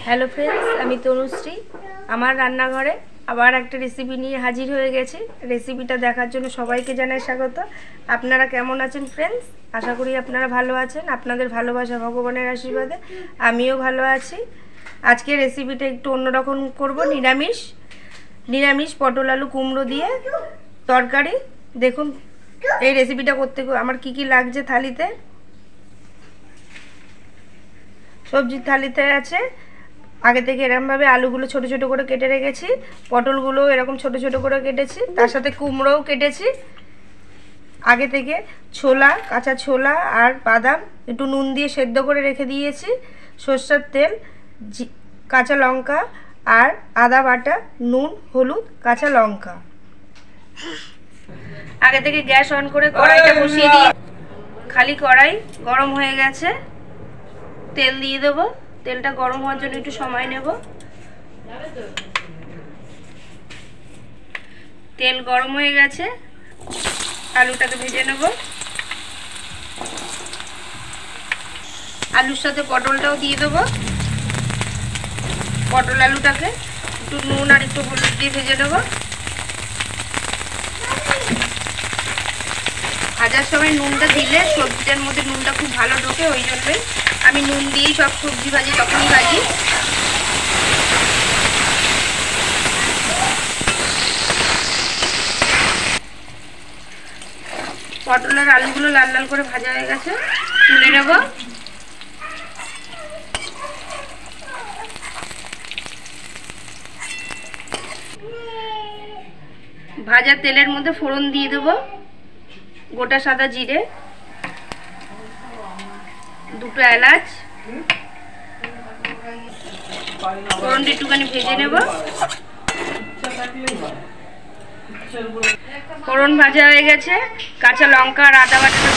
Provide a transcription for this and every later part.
Hello friends, আমি তনুশ্রী। আমার রান্নাঘরে আবার একটা রেসিপি নিয়ে হাজির হয়ে গেছি। রেসিপিটা দেখার জন্য সবাইকে জানাই স্বাগত। আপনারা কেমন আছেন ফ্রেন্ডস? আশা করি আপনারা ভালো আছেন। আপনাদের ভালোবাসা, ভগবানের আশীর্বাদে আমিও ভালো আছি। আজকে রেসিপিটা একটু অন্যরকম করব। নিরামিষ পটল আলু কুমড়ো দিয়ে তরকারি। দেখুন এই রেসিপিটা করতে আমার কি কি লাগছে। থালিতে সবজির থালিতে আছে, আগে থেকে এরকমভাবে আলুগুলো ছোট ছোট করে কেটে রেখেছি, পটলগুলো এরকম ছোট ছোট করে কেটেছি, তার সাথে কুমড়োও কেটেছি আগে থেকে। ছোলা, কাঁচা ছোলা আর বাদাম একটু নুন দিয়ে সেদ্ধ করে রেখে দিয়েছি। সরষের তেল, কাঁচা লঙ্কা আর আদা বাটা, নুন, হলুদ, কাঁচা লঙ্কা। আগে থেকে গ্যাস অন করে কড়াইটা বসিয়ে দিয়ে খালি কড়াই গরম হয়ে গেছে, তেল দিয়ে দেবো। তেলটা গরম হওয়ার জন্য একটু সময় নেব। তেল গরম হয়ে গেছে, আলুটাকে ভেজে নেব। আলুর সাথে পটলটাও দিয়ে দেবো। পটল আলুটাকে একটু নুন আর একটু হলুদ দিয়ে ভেজে নেব। ভাজার সময় নুনটা দিলে সবজিটার মধ্যে নুনটা খুব ভালো ঢোকে, ওই জন্যই আমি নুন দিয়েই সব সবজি ভাজি, তখনই ভাজি। পটলের আলুগুলো লাল লাল করে ভাজা হয়ে গেছে, তুলে নেব। ভাজা তেলের মধ্যে ফোড়ন দিয়ে দেবো। গোটা সাদা জিরে, দুটো এলাচ, ফোড়নটা একটুখানি ভেজে নেব। ফোড়ন ভাজা হয়ে গেছে, কাঁচা লঙ্কা আর আদা বাটাটা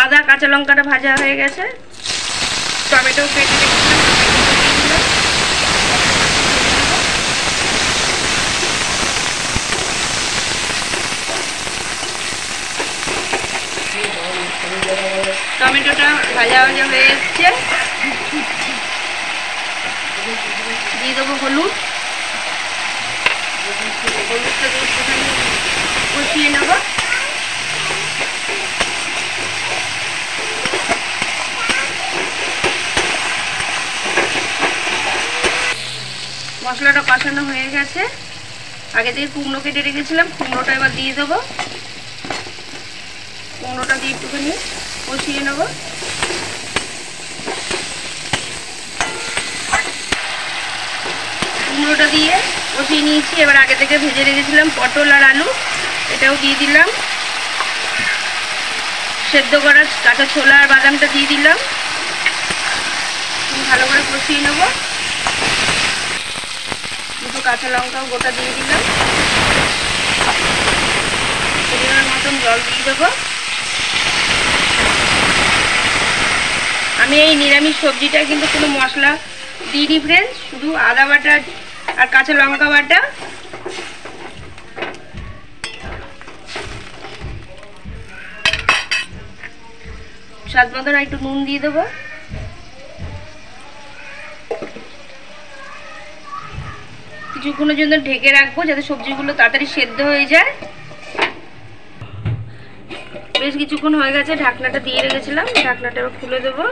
আদা কাঁচা লঙ্কাটা ভাজা হয়ে গেছে। টমেটো কেটে রেখেছিলাম, টমেটোটা ভাজা ভাজা হয়ে এসছে। দিয়ে দেবো হলুদ। হলুদটা একটুখানি কষিয়ে নেব। মশলাটা কষানো হয়ে গেছে, আগে থেকে কুমড়ো কেটে রেখেছিলাম, কুমড়োটা এবার দিয়ে দেবো। কুমড়োটা দিয়ে একটুখানি কষিয়ে নেব। কুমড়োটা দিয়ে কষিয়ে নিয়েছি। এবার আগে থেকে ভেজে রেখেছিলাম পটল আর আলু, এটাও দিয়ে দিলাম। সেদ্ধ করা কাঁচা ছোলা আর বাদামটা দিয়ে দিলাম। ভালো করে কষিয়ে নেব। দুটো কাঁচা লঙ্কাও গোটা দিয়ে দিলাম। পরিমাণ মতন জল দিয়ে দেবো। আমি এই নিরামিষ সবজিটা কিন্তু কোনো মশলা দিইনি ফ্রেন্ডস, শুধু আদা বাটা আর কাঁচা লঙ্কা বাটা। স্বাদ মতন একটু নুন দিয়ে দেবো। কিছুক্ষণের জন্য ঢেকে রাখবো যাতে সবজিগুলো তাড়াতাড়ি সেদ্ধ হয়ে যায়। বেশ কিছুক্ষণ হয়ে গেছে, ঢাকনাটা দিয়ে রেখেছিলাম, ঢাকনাটা এবার খুলে দেবো।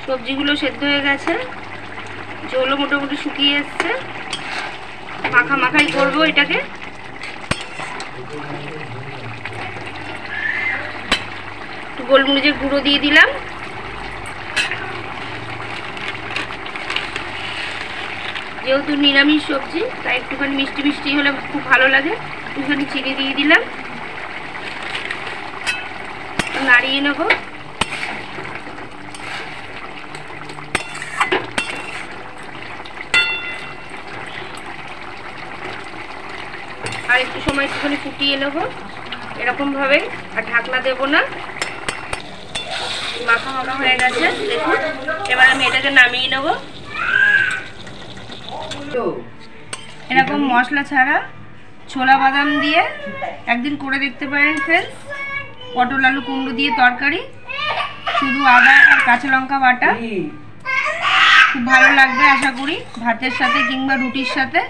সবজিগুলো সেদ্ধ হয়ে গেছে, ঝোলও মোটামুটি শুকিয়ে এসছে। মাখাই করবো এটাকে। একটু গোলমরিচের গুঁড়ো দিয়ে দিলাম। যেহেতু নিরামিষ সবজি তাই একটুখানি মিষ্টি মিষ্টি হলে খুব ভালো লাগে। একটুখানি চিনি দিয়ে দিলাম, নাড়িয়ে নেব। আর একটু সময় একটুখানি ফুটিয়ে নেবো এরকমভাবেই, আর ঢাকনা দেবো না। মাখা মাখা হয়ে গেছে দেখুন। এবার আমি এটাকে নামিয়ে নেবো। এরকম মশলা ছাড়া ছোলা বাদাম দিয়ে একদিন করে দেখতে পারেন ফ্রেন্ডস। পটল আলু কুমড়ো দিয়ে তরকারি, শুধু আদা আর কাঁচা লঙ্কা বাটা, খুব ভালো লাগবে আশা করি ভাতের সাথে কিংবা রুটির সাথে।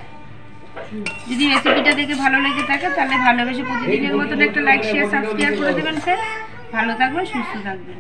যদি রেসিপিটা দেখে ভালো লেগে থাকে তাহলে ভালোবেসে প্রতিদিনের মতন একটা লাইক শেয়ার সাবস্ক্রাইব করে দেবেন ফ্রেন্ডস। ভালো থাকবেন, সুস্থ থাকবেন।